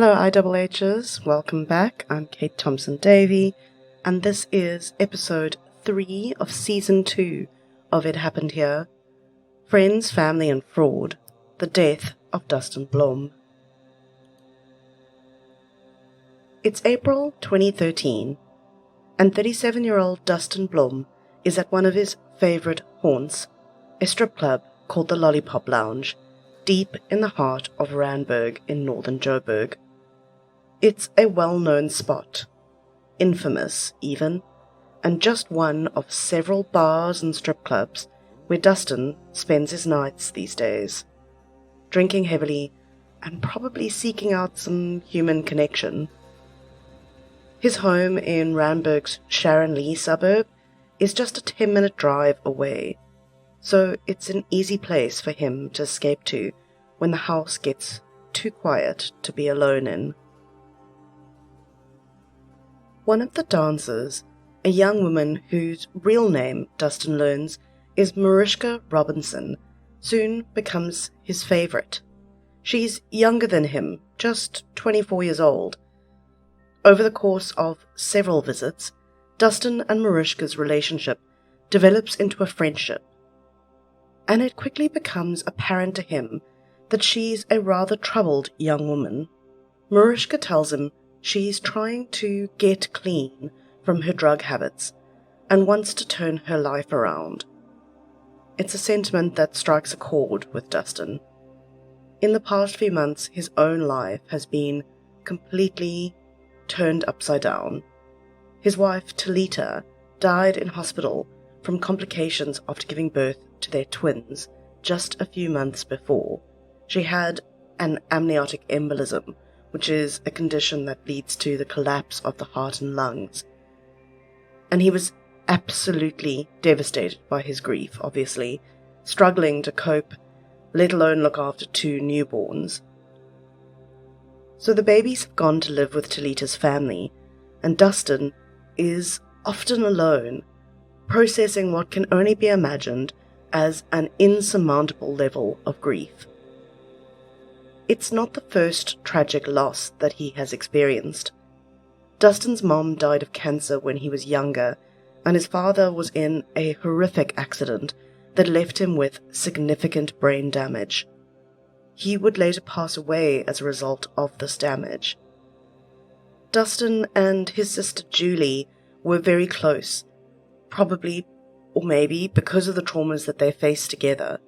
Hello IHHs, welcome back. I'm Kate Thompson-Davey, and this is episode 3 of season 2 of It Happened Here, Friends, Family and Fraud, the death of Dustan Blom. It's April 2013, and 37-year-old Dustan Blom is at one of his favourite haunts, a strip club called the Lollipop Lounge, deep in the heart of Randburg in northern Joburg. It's a well-known spot, infamous even, and just one of several bars and strip clubs where Dustan spends his nights these days, drinking heavily and probably seeking out some human connection. His home in Randburg's Sharon Lee suburb is just a 10-minute drive away, so it's an easy place for him to escape to when the house gets too quiet to be alone in. One of the dancers, a young woman whose real name, Dustan learns, is Maruschka Robinson, soon becomes his favourite. She's younger than him, just 24 years old. Over the course of several visits, Dustan and Maruschka's relationship develops into a friendship, and it quickly becomes apparent to him that she's a rather troubled young woman. Maruschka tells him she's trying to get clean from her drug habits and wants to turn her life around. It's a sentiment that strikes a chord with Dustan. In the past few months, his own life has been completely turned upside down. His wife, Talita, died in hospital from complications after giving birth to their twins just a few months before. She had an amniotic embolism, which is a condition that leads to the collapse of the heart and lungs. And he was absolutely devastated by his grief, obviously, struggling to cope, let alone look after 2 newborns. So the babies have gone to live with Talita's family, and Dustan is often alone, processing what can only be imagined as an insurmountable level of grief. It's not the first tragic loss that he has experienced. Dustan's mom died of cancer when he was younger, and his father was in a horrific accident that left him with significant brain damage. He would later pass away as a result of this damage. Dustan and his sister Julie were very close, probably or maybe because of the traumas that they faced together.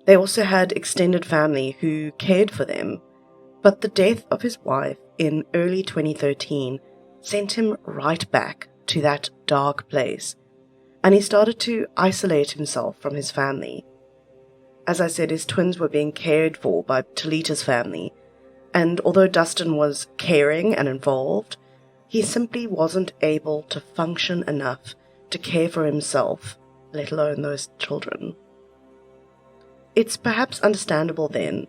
They also had extended family who cared for them, but the death of his wife in early 2013 sent him right back to that dark place, and he started to isolate himself from his family. As I said, his twins were being cared for by Talita's family, and although Dustan was caring and involved, he simply wasn't able to function enough to care for himself, let alone those children. It's perhaps understandable then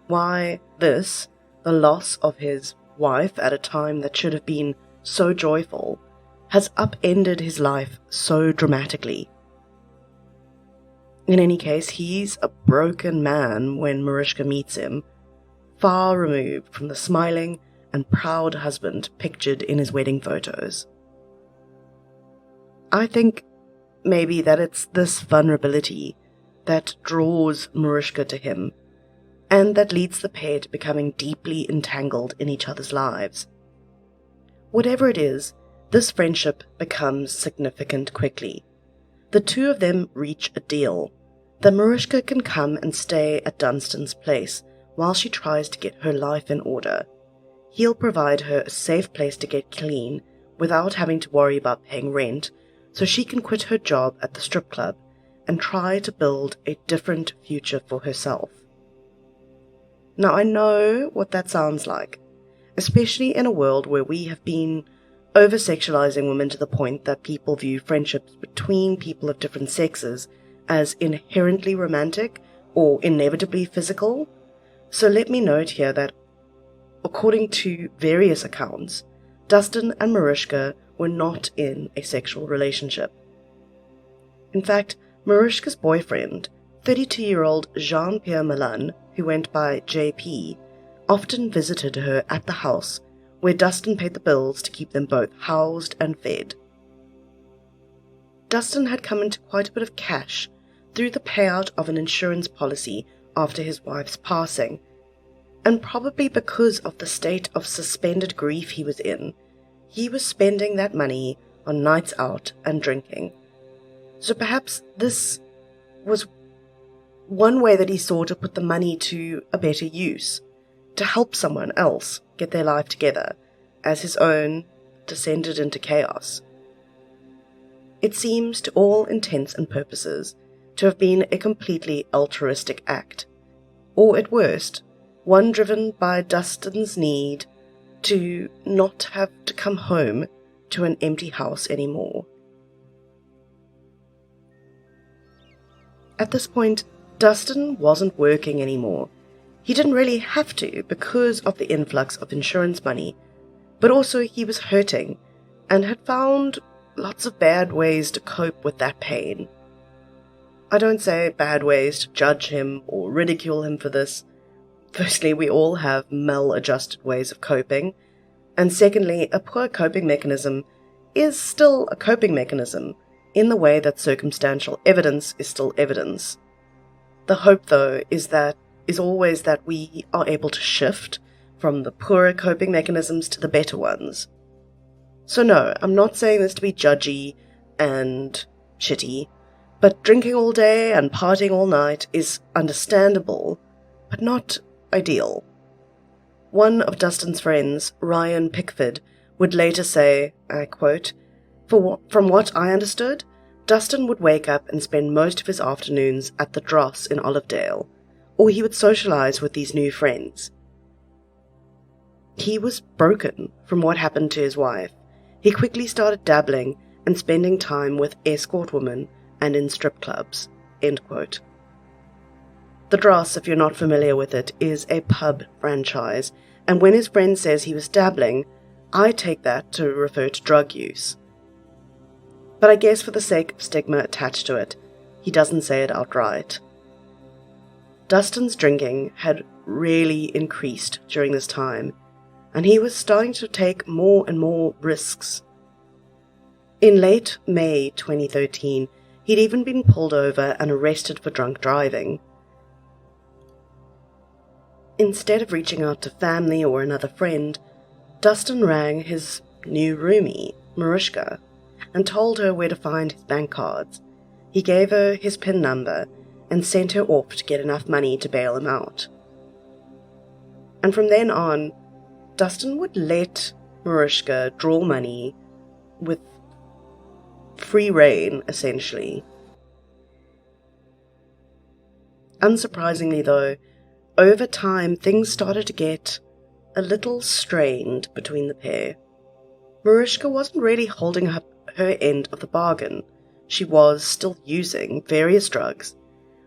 why this, the loss of his wife at a time that should have been so joyful, has upended his life so dramatically. In any case, he's a broken man when Maruschka meets him, far removed from the smiling and proud husband pictured in his wedding photos. I think maybe that it's this vulnerability that draws Maruschka to him, and that leads the pair to becoming deeply entangled in each other's lives. Whatever it is, this friendship becomes significant quickly. The two of them reach a deal that Maruschka can come and stay at Dunstan's place while she tries to get her life in order. He'll provide her a safe place to get clean without having to worry about paying rent, so she can quit her job at the strip club and try to build a different future for herself. Now I know what that sounds like, especially in a world where we have been over-sexualizing women to the point that people view friendships between people of different sexes as inherently romantic or inevitably physical. So let me note here that, according to various accounts, Dustan and Maruschka were not in a sexual relationship. In fact, Maruschka's boyfriend, 32-year-old Jean-Pierre Milan, who went by JP, often visited her at the house, where Dustan paid the bills to keep them both housed and fed. Dustan had come into quite a bit of cash through the payout of an insurance policy after his wife's passing, and probably because of the state of suspended grief he was in, he was spending that money on nights out and drinking. So perhaps this was one way that he saw to put the money to a better use, to help someone else get their life together, as his own descended into chaos. It seems, to all intents and purposes, to have been a completely altruistic act, or at worst, one driven by Dustan's need to not have to come home to an empty house anymore. At this point, Dustan wasn't working anymore. He didn't really have to because of the influx of insurance money, but also he was hurting and had found lots of bad ways to cope with that pain. I don't say bad ways to judge him or ridicule him for this. Firstly, we all have maladjusted ways of coping, and secondly, a poor coping mechanism is still a coping mechanism in the way that circumstantial evidence is still evidence. The hope, though, is always that we are able to shift from the poorer coping mechanisms to the better ones. So no, I'm not saying this to be judgy and shitty, but drinking all day and partying all night is understandable, but not ideal. One of Dustan's friends, Ryan Pickford, would later say, I quote, "From what I understood, Dustan would wake up and spend most of his afternoons at the Dross in Olivedale, or he would socialise with these new friends. He was broken from what happened to his wife. He quickly started dabbling and spending time with escort women and in strip clubs." End quote. The Dross, if you're not familiar with it, is a pub franchise, and when his friend says he was dabbling, I take that to refer to drug use. But I guess for the sake of stigma attached to it, he doesn't say it outright. Dustan's drinking had really increased during this time, and he was starting to take more and more risks. In late May 2013, he'd even been pulled over and arrested for drunk driving. Instead of reaching out to family or another friend, Dustan rang his new roomie, Maruschka, and told her where to find his bank cards. He gave her his PIN number and sent her off to get enough money to bail him out. And from then on, Dustan would let Maruschka draw money with free rein, essentially. Unsurprisingly, though, over time things started to get a little strained between the pair. Maruschka wasn't really holding up her end of the bargain. She was still using various drugs,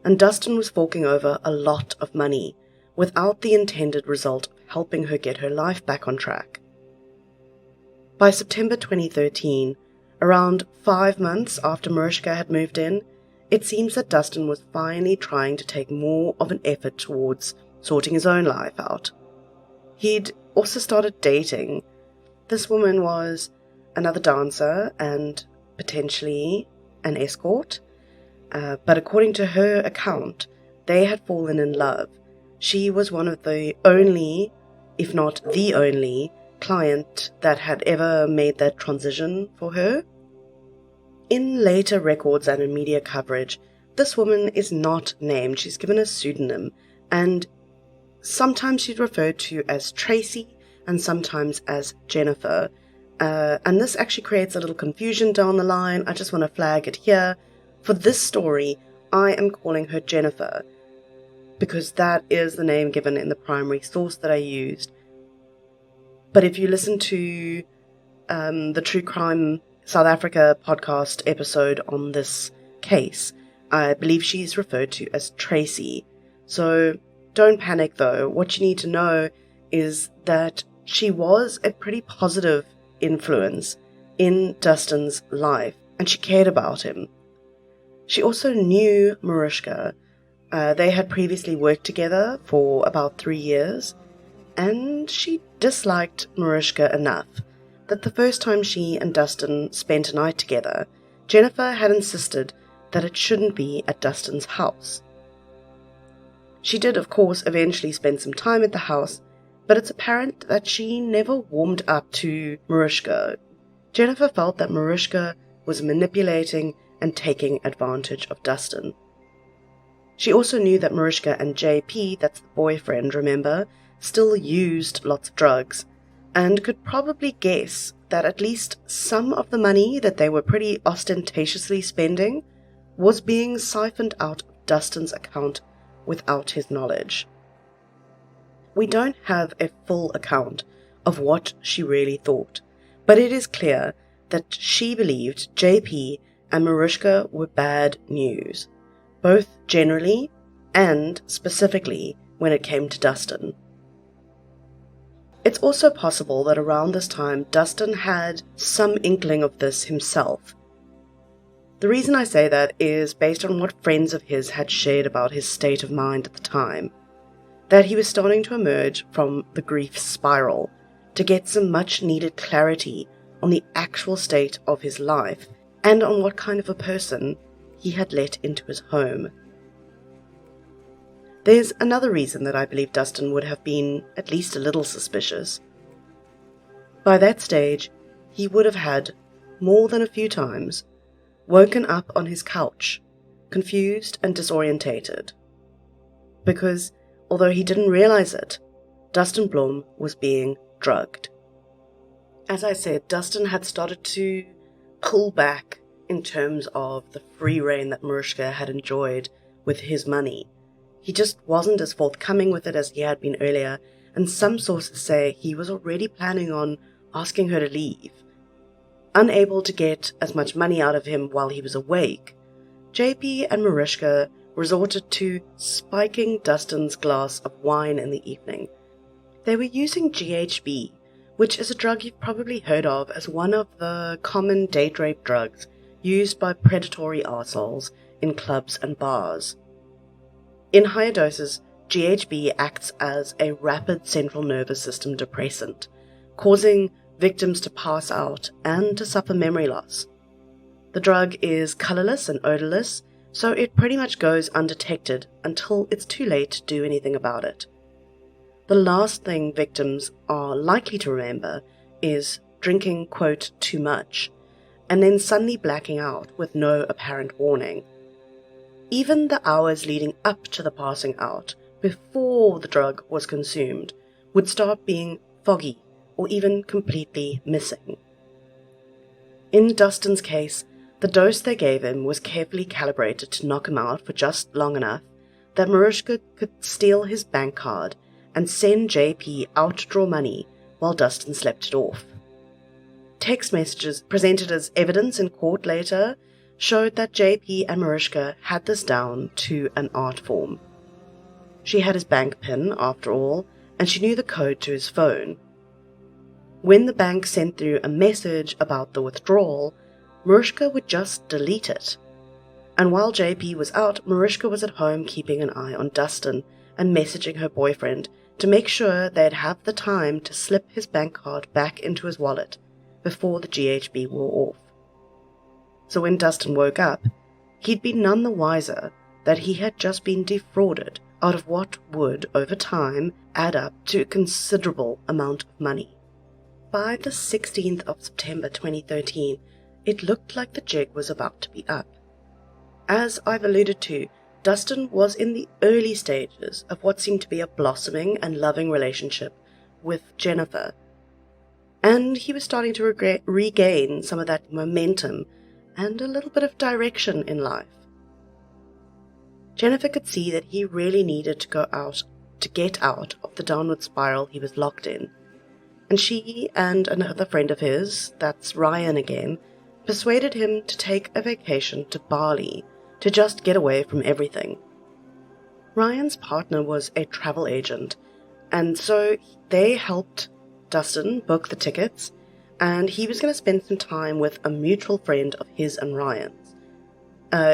and Dustan was forking over a lot of money without the intended result of helping her get her life back on track. By September 2013, around 5 months after Maruschka had moved in, it seems that Dustan was finally trying to take more of an effort towards sorting his own life out. He'd also started dating. This woman was another dancer and potentially an escort, but according to her account, they had fallen in love. She was one of the only, if not the only, client that had ever made that transition for her. In later records and in media coverage, this woman is not named. She's given a pseudonym, and sometimes she's referred to as Tracy and sometimes as Jennifer. And this actually creates a little confusion down the line. I just want to flag it here. For this story, I am calling her Jennifer because that is the name given in the primary source that I used. But if you listen to the True Crime South Africa podcast episode on this case, I believe she's referred to as Tracy. So don't panic though. What you need to know is that she was a pretty positive influence in Dustan's life, and she cared about him. She also knew Maruschka. They had previously worked together for about 3 years, and she disliked Maruschka enough that the first time she and Dustan spent a night together, Jennifer had insisted that it shouldn't be at Dustan's house. She did, of course, eventually spend some time at the house, but it's apparent that she never warmed up to Maruschka. Jennifer felt that Maruschka was manipulating and taking advantage of Dustan. She also knew that Maruschka and JP, that's the boyfriend, remember, still used lots of drugs, and could probably guess that at least some of the money that they were pretty ostentatiously spending was being siphoned out of Dustan's account without his knowledge. We don't have a full account of what she really thought, but it is clear that she believed JP and Maruschka were bad news, both generally and specifically when it came to Dustan. It's also possible that around this time Dustan had some inkling of this himself. The reason I say that is based on what friends of his had shared about his state of mind at the time, that he was starting to emerge from the grief spiral to get some much needed clarity on the actual state of his life and on what kind of a person he had let into his home. There's another reason that I believe Dustan would have been at least a little suspicious. By that stage, he would have had, more than a few times, woken up on his couch, confused and disorientated. Because, although he didn't realize it, Dustan Blom was being drugged. As I said, Dustan had started to pull back in terms of the free rein that Maruschka had enjoyed with his money. He just wasn't as forthcoming with it as he had been earlier, and some sources say he was already planning on asking her to leave. Unable to get as much money out of him while he was awake, JP and Maruschka resorted to spiking Dustan's glass of wine in the evening. They were using GHB, which is a drug you've probably heard of as one of the common date rape drugs used by predatory arseholes in clubs and bars. In higher doses, GHB acts as a rapid central nervous system depressant, causing victims to pass out and to suffer memory loss. The drug is colorless and odorless, so it pretty much goes undetected until it's too late to do anything about it. The last thing victims are likely to remember is drinking, quote, too much, and then suddenly blacking out with no apparent warning. Even the hours leading up to the passing out, before the drug was consumed, would start being foggy or even completely missing. In Dustan's case, the dose they gave him was carefully calibrated to knock him out for just long enough that Maruschka could steal his bank card and send JP out to draw money while Dustan slept it off. Text messages presented as evidence in court later showed that JP and Maruschka had this down to an art form. She had his bank PIN, after all, and she knew the code to his phone. When the bank sent through a message about the withdrawal, Maruschka would just delete it. And while JP was out, Maruschka was at home keeping an eye on Dustan and messaging her boyfriend to make sure they'd have the time to slip his bank card back into his wallet before the GHB wore off. So when Dustan woke up, he'd be none the wiser that he had just been defrauded out of what would, over time, add up to a considerable amount of money. By the 16th of September 2013, it looked like the jig was about to be up. As I've alluded to, Dustan was in the early stages of what seemed to be a blossoming and loving relationship with Jennifer, and he was starting to regain some of that momentum and a little bit of direction in life. Jennifer could see that he really needed to get out of the downward spiral he was locked in, and she and another friend of his, that's Ryan again, persuaded him to take a vacation to Bali to just get away from everything. Ryan's partner was a travel agent, and so they helped Dustan book the tickets, and he was going to spend some time with a mutual friend of his and Ryan's.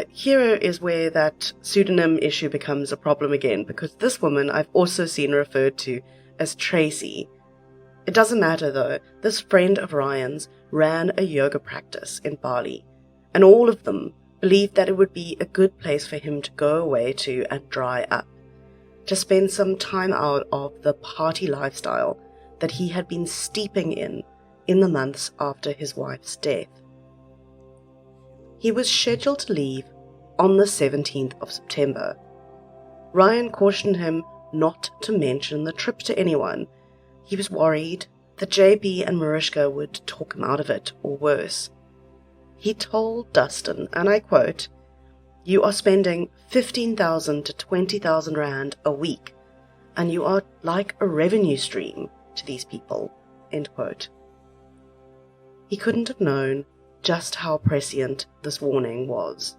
Here is where that pseudonym issue becomes a problem again, because this woman I've also seen referred to as Tracy. It doesn't matter though, this friend of Ryan's ran a yoga practice in Bali, and all of them believed that it would be a good place for him to go away to and dry up, to spend some time out of the party lifestyle that he had been steeping in the months after his wife's death. He was scheduled to leave on the 17th of September. Ryan cautioned him not to mention the trip to anyone. He was worried that JP and Maruschka would talk him out of it, or worse. He told Dustan, and I quote, "You are spending 15,000 to 20,000 rand a week, and you are like a revenue stream to these people," end quote. He couldn't have known just how prescient this warning was.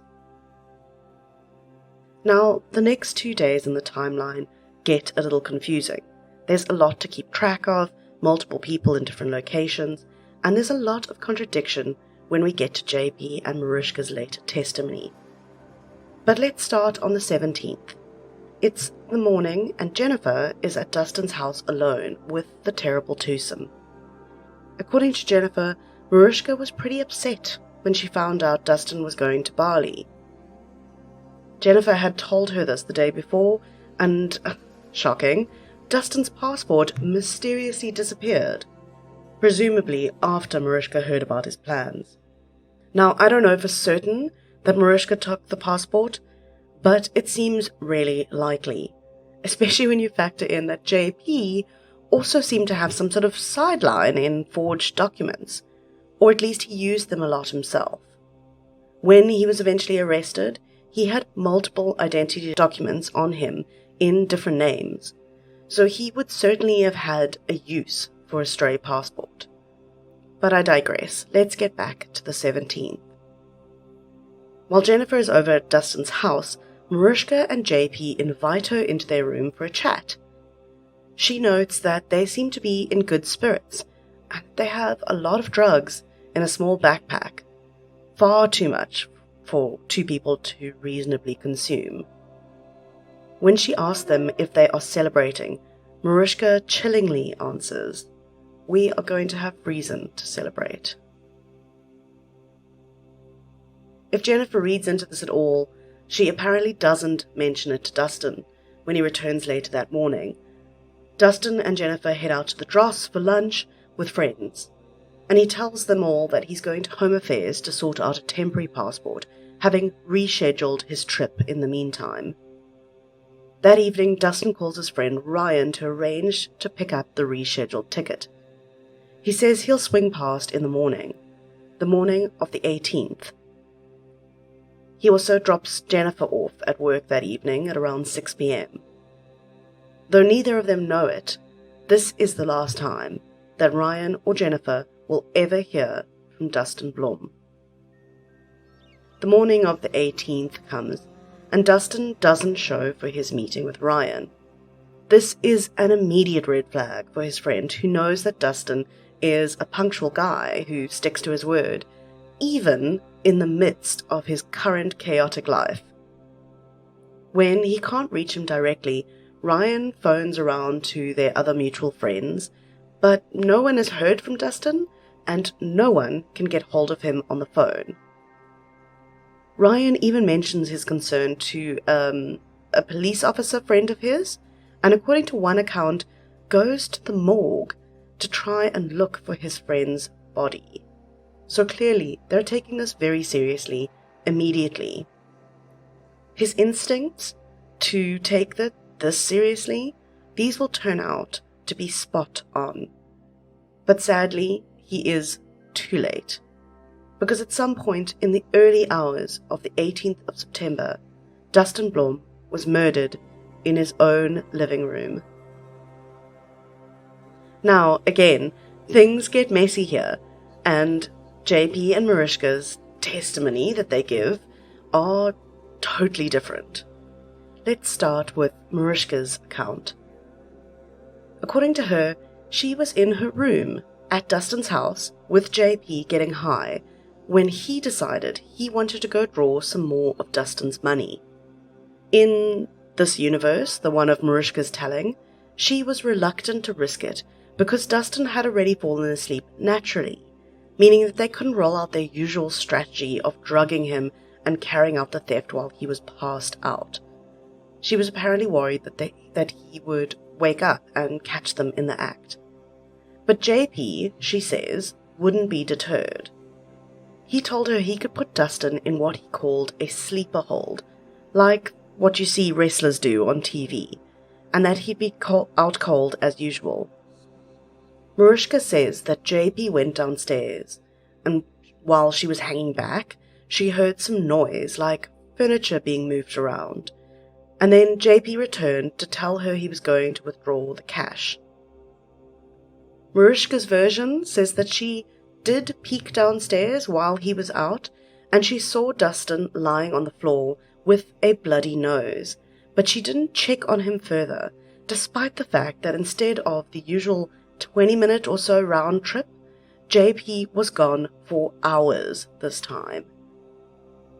Now, the next 2 days in the timeline get a little confusing. There's a lot to keep track of, multiple people in different locations, and there's a lot of contradiction when we get to JP and Maruschka's later testimony. But let's start on the 17th. It's the morning, and Jennifer is at Dustan's house alone with the terrible twosome. According to Jennifer, Maruschka was pretty upset when she found out Dustan was going to Bali. Jennifer had told her this the day before, and, shocking, Dustan's passport mysteriously disappeared, presumably after Maruschka heard about his plans. Now, I don't know for certain that Maruschka took the passport, but it seems really likely, especially when you factor in that JP also seemed to have some sort of sideline in forged documents, or at least he used them a lot himself. When he was eventually arrested, he had multiple identity documents on him in different names, so he would certainly have had a use for a stray passport. But I digress. Let's get back to the 17th. While Jennifer is over at Dustan's house, Maruschka and JP invite her into their room for a chat. She notes that they seem to be in good spirits, and they have a lot of drugs in a small backpack, far too much for two people to reasonably consume. When she asks them if they are celebrating, Maruschka chillingly answers, "We are going to have reason to celebrate." If Jennifer reads into this at all, she apparently doesn't mention it to Dustan when he returns later that morning. Dustan and Jennifer head out to the Dross for lunch with friends, and he tells them all that he's going to Home Affairs to sort out a temporary passport, having rescheduled his trip in the meantime. That evening, Dustan calls his friend Ryan to arrange to pick up the rescheduled ticket. He says he'll swing past in the morning of the 18th. He also drops Jennifer off at work that evening at around 6 p.m. Though neither of them know it, this is the last time that Ryan or Jennifer will ever hear from Dustan Blom. The morning of the 18th comes, and Dustan doesn't show for his meeting with Ryan. This is an immediate red flag for his friend, who knows that Dustan is a punctual guy who sticks to his word, even in the midst of his current chaotic life. When he can't reach him directly, Ryan phones around to their other mutual friends, but no one has heard from Dustan, and no one can get hold of him on the phone. Ryan even mentions his concern to a police officer friend of his, and according to one account, goes to the morgue to try and look for his friend's body. So clearly, they're taking this very seriously, immediately. His instincts to take this seriously, these will turn out to be spot on. But sadly, he is too late, because at some point in the early hours of the 18th of September, Dustan Blom was murdered in his own living room. Now, again, things get messy here, and JP and Maruschka's testimony that they give are totally different. Let's start with Maruschka's account. According to her, she was in her room at Dustan's house with JP getting high when he decided he wanted to go draw some more of Dustan's money. In this universe, the one of Maruschka's telling, she was reluctant to risk it because Dustan had already fallen asleep naturally, meaning that they couldn't roll out their usual strategy of drugging him and carrying out the theft while he was passed out. She was apparently worried that he would wake up and catch them in the act. But JP, she says, wouldn't be deterred. He told her he could put Dustan in what he called a sleeper hold, like what you see wrestlers do on TV, and that he'd be out cold as usual. Maruschka says that JP went downstairs, and while she was hanging back, she heard some noise like furniture being moved around, and then JP returned to tell her he was going to withdraw the cash. Maruschka's version says that she did peek downstairs while he was out, and she saw Dustan lying on the floor with a bloody nose, but she didn't check on him further, despite the fact that instead of the usual 20-minute or so round trip, JP was gone for hours this time.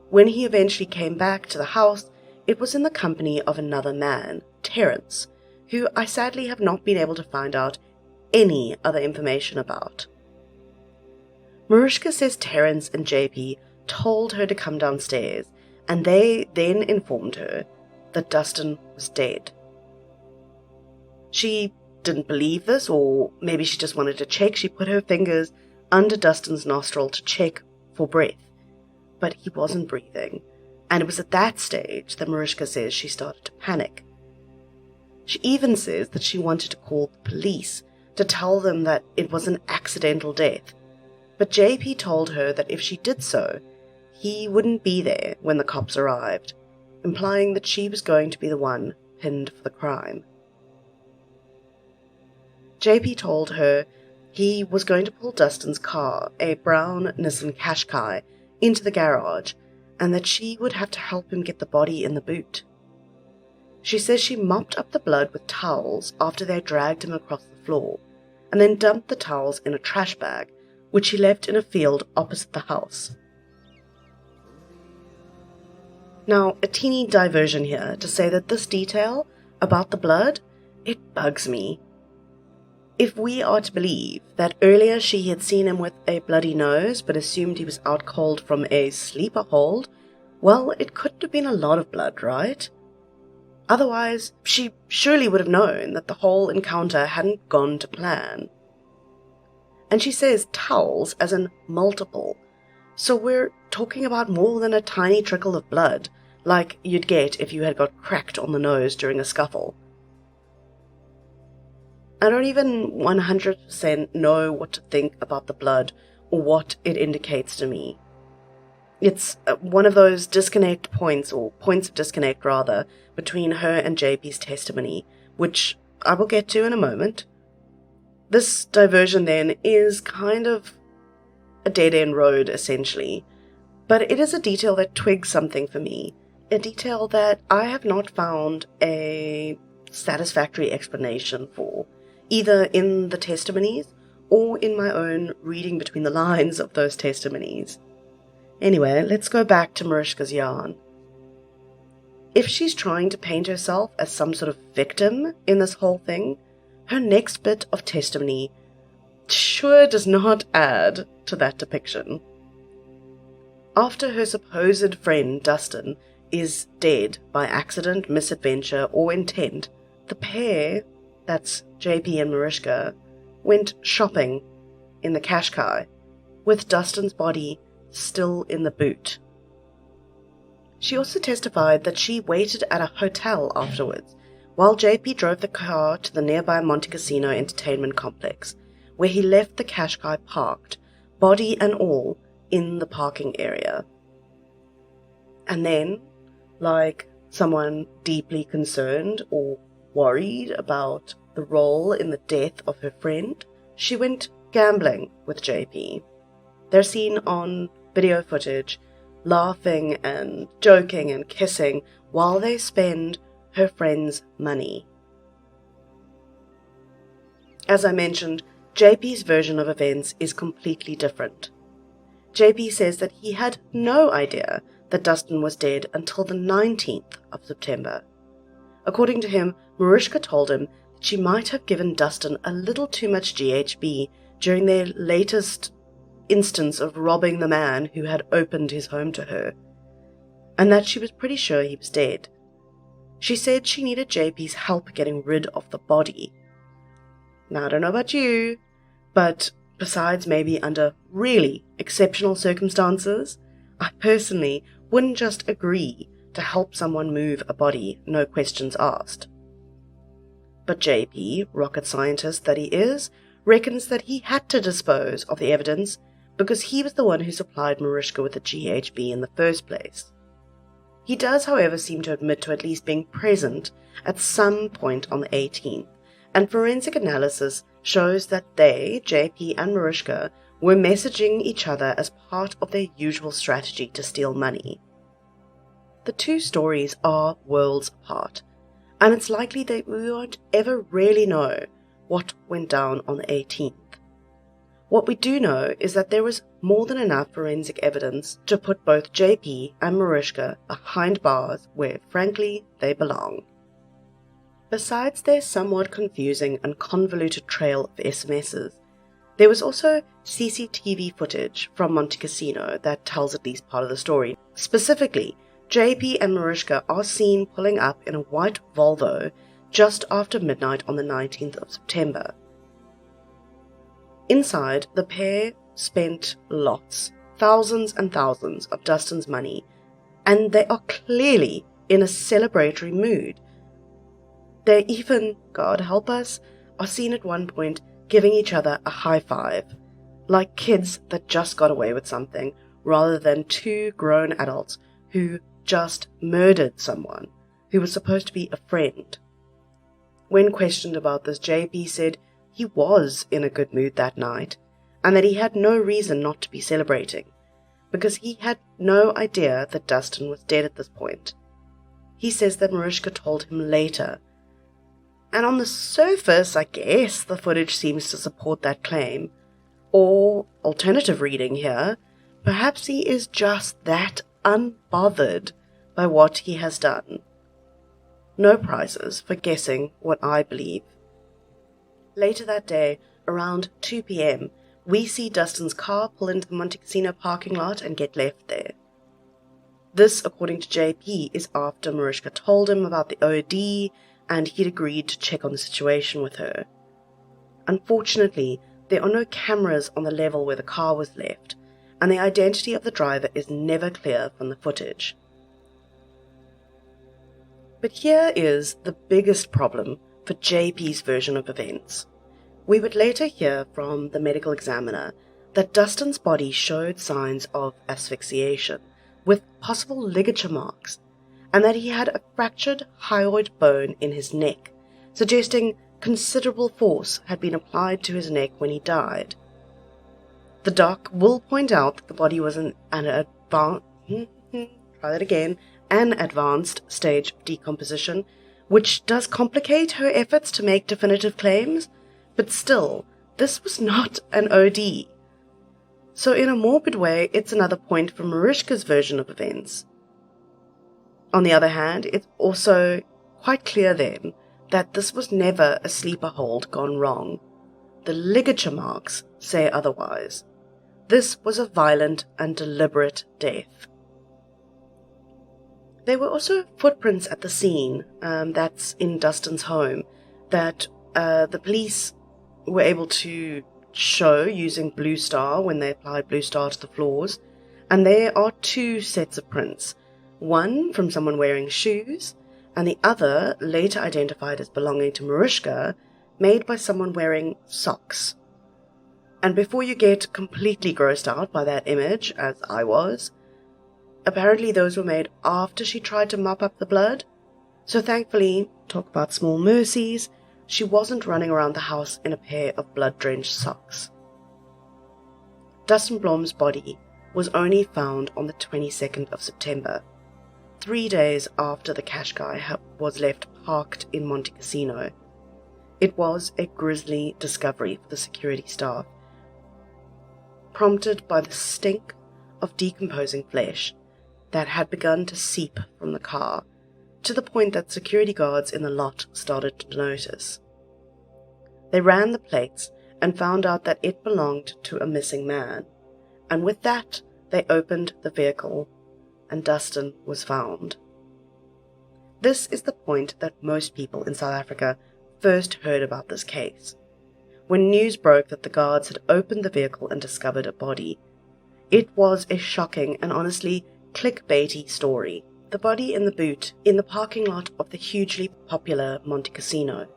When he eventually came back to the house, it was in the company of another man, Terence, who I sadly have not been able to find out any other information about. Maruschka says Terence and JP told her to come downstairs, and they then informed her that Dustan was dead. She didn't believe this, or maybe she just wanted to check. She put her fingers under Dustan's nostril to check for breath, but he wasn't breathing, and it was at that stage that Maruschka says she started to panic. She even says that she wanted to call the police to tell them that it was an accidental death, but JP told her that if she did so, he wouldn't be there when the cops arrived, implying that she was going to be the one pinned for the crime. JP told her he was going to pull Dustan's car, a brown Nissan Qashqai, into the garage, and that she would have to help him get the body in the boot. She says she mopped up the blood with towels after they dragged him across the floor, and then dumped the towels in a trash bag, which she left in a field opposite the house. Now, a teeny diversion here to say that this detail about the blood, it bugs me. If we are to believe that earlier she had seen him with a bloody nose but assumed he was out cold from a sleeper hold, well, it couldn't have been a lot of blood, right? Otherwise, she surely would have known that the whole encounter hadn't gone to plan. And she says towels as in multiple, so we're talking about more than a tiny trickle of blood, like you'd get if you had got cracked on the nose during a scuffle. I don't even 100% know what to think about the blood or what it indicates to me. It's one of those disconnect points, or points of disconnect rather, between her and JP's testimony, which I will get to in a moment. This diversion then is kind of a dead-end road essentially, but it is a detail that twigs something for me, a detail that I have not found a satisfactory explanation for, either in the testimonies or in my own reading between the lines of those testimonies. Anyway, let's go back to Maruschka's yarn. If she's trying to paint herself as some sort of victim in this whole thing, her next bit of testimony sure does not add to that depiction. After her supposed friend Dustan is dead by accident, misadventure, or intent, the pair, that's JP and Maruschka, went shopping in the Qashqai, with Dustan's body still in the boot. She also testified that she waited at a hotel afterwards, while JP drove the car to the nearby Montecasino entertainment complex, where he left the Qashqai parked, body and all, in the parking area. And then, like someone deeply concerned or worried about the role in the death of her friend, she went gambling with JP. They're seen on video footage, laughing and joking and kissing while they spend her friend's money. As I mentioned, JP's version of events is completely different. JP says that he had no idea that Dustan was dead until the 19th of September. According to him, Maruschka told him she might have given Dustan a little too much GHB during their latest instance of robbing the man who had opened his home to her, and that she was pretty sure he was dead. She said she needed JP's help getting rid of the body. Now, I don't know about you, but besides maybe under really exceptional circumstances, I personally wouldn't just agree to help someone move a body, no questions asked. But JP, rocket scientist that he is, reckons that he had to dispose of the evidence because he was the one who supplied Maruschka with the GHB in the first place. He does, however, seem to admit to at least being present at some point on the 18th, and forensic analysis shows that they, JP and Maruschka, were messaging each other as part of their usual strategy to steal money. The two stories are worlds apart, and it's likely that we won't ever really know what went down on the 18th. What we do know is that there was more than enough forensic evidence to put both JP and Maruschka behind bars where, frankly, they belong. Besides their somewhat confusing and convoluted trail of SMSs, there was also CCTV footage from Montecasino that tells at least part of the story. Specifically, JP and Maruschka are seen pulling up in a white Volvo just after midnight on the 19th of September. Inside, the pair spent lots, thousands and thousands of Dustan's money, and they are clearly in a celebratory mood. They even, God help us, are seen at one point giving each other a high five, like kids that just got away with something, rather than two grown adults who just murdered someone who was supposed to be a friend. When questioned about this, JP said he was in a good mood that night, and that he had no reason not to be celebrating, because he had no idea that Dustan was dead at this point. He says that Maruschka told him later, and on the surface, I guess, the footage seems to support that claim. Or, alternative reading here, perhaps he is just that unbothered by what he has done. No prizes for guessing what I believe. Later that day, around 2 p.m, we see Dustan's car pull into the Montecasino parking lot and get left there. This, according to JP, is after Maruschka told him about the OD and he'd agreed to check on the situation with her. Unfortunately, there are no cameras on the level where the car was left, and the identity of the driver is never clear from the footage. But here is the biggest problem for JP's version of events. We would later hear from the medical examiner that Dustan's body showed signs of asphyxiation, with possible ligature marks, and that he had a fractured hyoid bone in his neck, suggesting considerable force had been applied to his neck when he died. The doc will point out that the body was an advanced stage of decomposition, which does complicate her efforts to make definitive claims, but still, this was not an OD. So in a morbid way, it's another point from Maruschka's version of events. On the other hand, it's also quite clear then that this was never a sleeper hold gone wrong. The ligature marks say otherwise. This was a violent and deliberate death. There were also footprints at the scene, that's in Dustan's home, that the police were able to show using Blue Star when they applied Blue Star to the floors, and there are two sets of prints. One from someone wearing shoes, and the other, later identified as belonging to Maruschka, made by someone wearing socks. And before you get completely grossed out by that image, as I was, apparently those were made after she tried to mop up the blood. So thankfully, talk about small mercies, she wasn't running around the house in a pair of blood-drenched socks. Dustan Blom's body was only found on the 22nd of September, 3 days after the Qashqai was left parked in Montecasino. It was a grisly discovery for the security staff, prompted by the stink of decomposing flesh that had begun to seep from the car, to the point that security guards in the lot started to notice. They ran the plates and found out that it belonged to a missing man, and with that they opened the vehicle, and Dustan was found. This is the point that most people in South Africa first heard about this case. When news broke that the guards had opened the vehicle and discovered a body, it was a shocking and honestly clickbaity story. The body in the boot in the parking lot of the hugely popular Montecasino.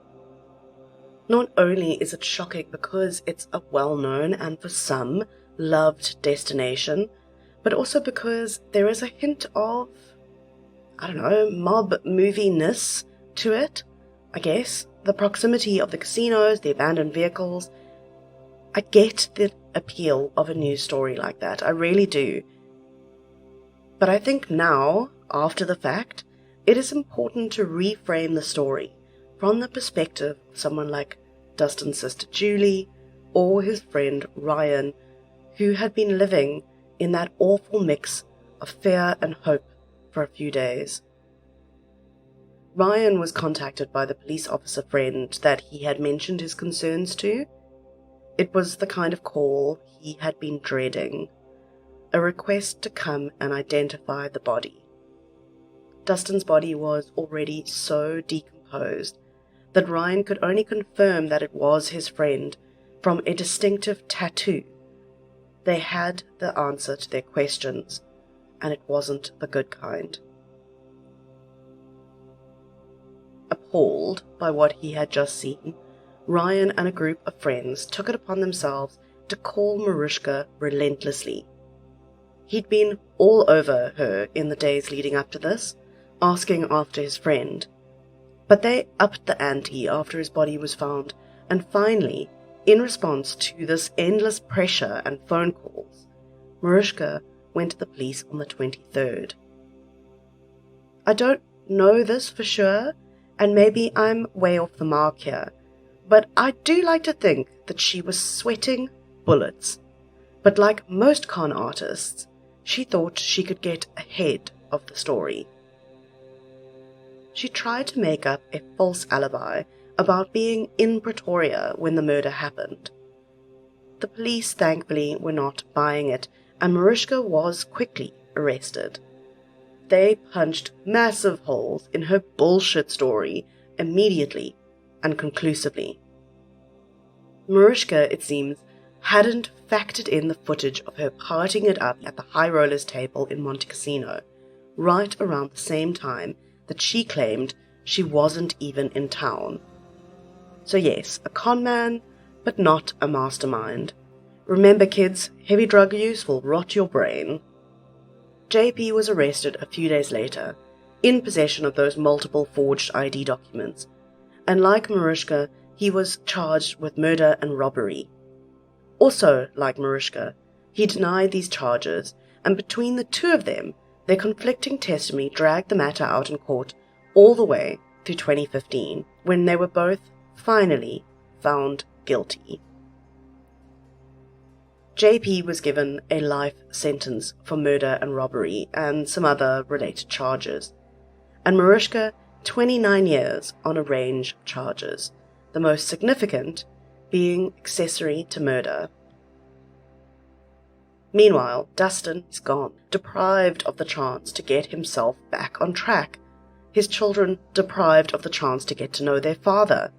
Not only is it shocking because it's a well-known and for some loved destination, but also because there is a hint of, mob movie-ness to it, I guess. The proximity of the casinos, the abandoned vehicles. I get the appeal of a news story like that, I really do. But I think now, after the fact, it is important to reframe the story from the perspective of someone like Dustan's sister Julie or his friend Ryan, who had been living in that awful mix of fear and hope for a few days. Ryan was contacted by the police officer friend that he had mentioned his concerns to. It was the kind of call he had been dreading, a request to come and identify the body. Dustan's body was already so decomposed that Ryan could only confirm that it was his friend from a distinctive tattoo. They had the answer to their questions, and it wasn't the good kind. Appalled by what he had just seen, Ryan and a group of friends took it upon themselves to call Maruschka relentlessly. He'd been all over her in the days leading up to this, asking after his friend. But they upped the ante after his body was found, and finally, in response to this endless pressure and phone calls, Maruschka went to the police on the 23rd. I don't know this for sure, and maybe I'm way off the mark here, but I do like to think that she was sweating bullets. But like most con artists, she thought she could get ahead of the story. She tried to make up a false alibi about being in Pretoria when the murder happened. The police thankfully were not buying it, and Maruschka was quickly arrested. They punched massive holes in her bullshit story immediately and conclusively. Maruschka, it seems, hadn't factored in the footage of her partying it up at the High Rollers table in Montecasino, right around the same time that she claimed she wasn't even in town. So yes, a con man, but not a mastermind. Remember kids, heavy drug use will rot your brain. JP was arrested a few days later, in possession of those multiple forged ID documents, and like Maruschka, he was charged with murder and robbery. Also, like Maruschka, he denied these charges, and between the two of them, their conflicting testimony dragged the matter out in court all the way to 2015, when they were both finally found guilty. JP was given a life sentence for murder and robbery and some other related charges, and Maruschka 29 years on a range of charges, the most significant being accessory to murder. Meanwhile, Dustan is gone, deprived of the chance to get himself back on track, his children deprived of the chance to get to know their father.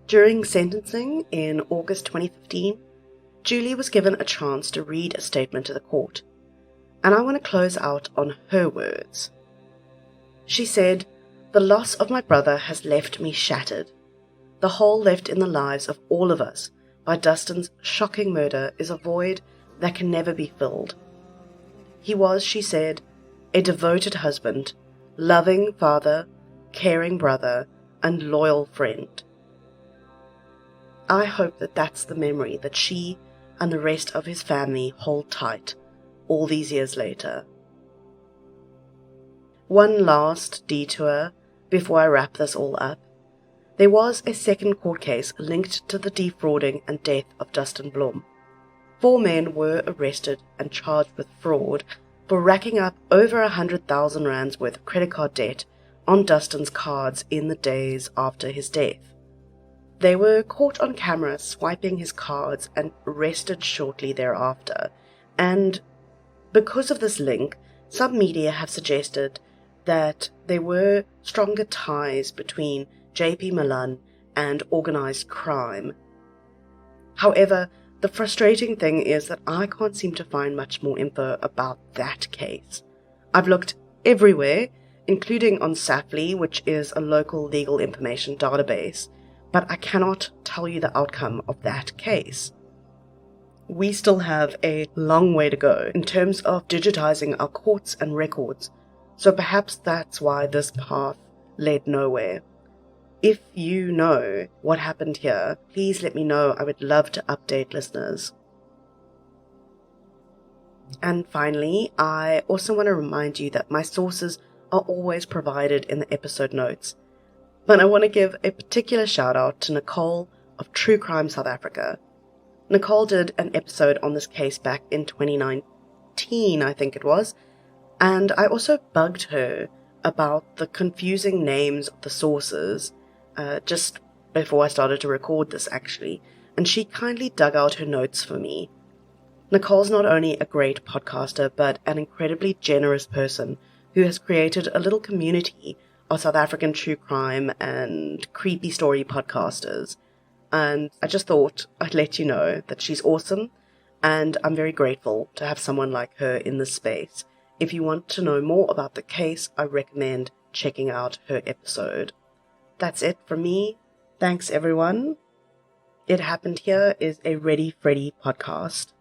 During sentencing in August 2015, Julie was given a chance to read a statement to the court, and I want to close out on her words. She said, "The loss of my brother has left me shattered. The hole left in the lives of all of us by Dustan's shocking murder is a void that can never be filled. He was," she said, "a devoted husband, loving father, caring brother, and loyal friend." I hope that that's the memory that she and the rest of his family hold tight all these years later. One last detour before I wrap this all up. There was a second court case linked to the defrauding and death of Dustan Blom. 4 men were arrested and charged with fraud for racking up over 100,000 rands worth of credit card debt on Dustan's cards in the days after his death. They were caught on camera swiping his cards and arrested shortly thereafter. And because of this link, some media have suggested that there were stronger ties between JP Milan and organized crime. However, the frustrating thing is that I can't seem to find much more info about that case. I've looked everywhere, including on Safely, which is a local legal information database, but I cannot tell you the outcome of that case. We still have a long way to go in terms of digitizing our courts and records, so perhaps that's why this path led nowhere. If you know what happened here, please let me know. I would love to update listeners. And finally, I also want to remind you that my sources are always provided in the episode notes. But I want to give a particular shout out to Nicole of True Crime South Africa. Nicole did an episode on this case back in 2019, I think it was, and I also bugged her about the confusing names of the sources just before I started to record this, actually, and she kindly dug out her notes for me. Nicole's not only a great podcaster, but an incredibly generous person who has created a little community of South African true crime and creepy story podcasters. And I just thought I'd let you know that she's awesome, and I'm very grateful to have someone like her in this space. If you want to know more about the case, I recommend checking out her episode. That's it from me. Thanks, everyone. It Happened Here is a Ready Freddy podcast.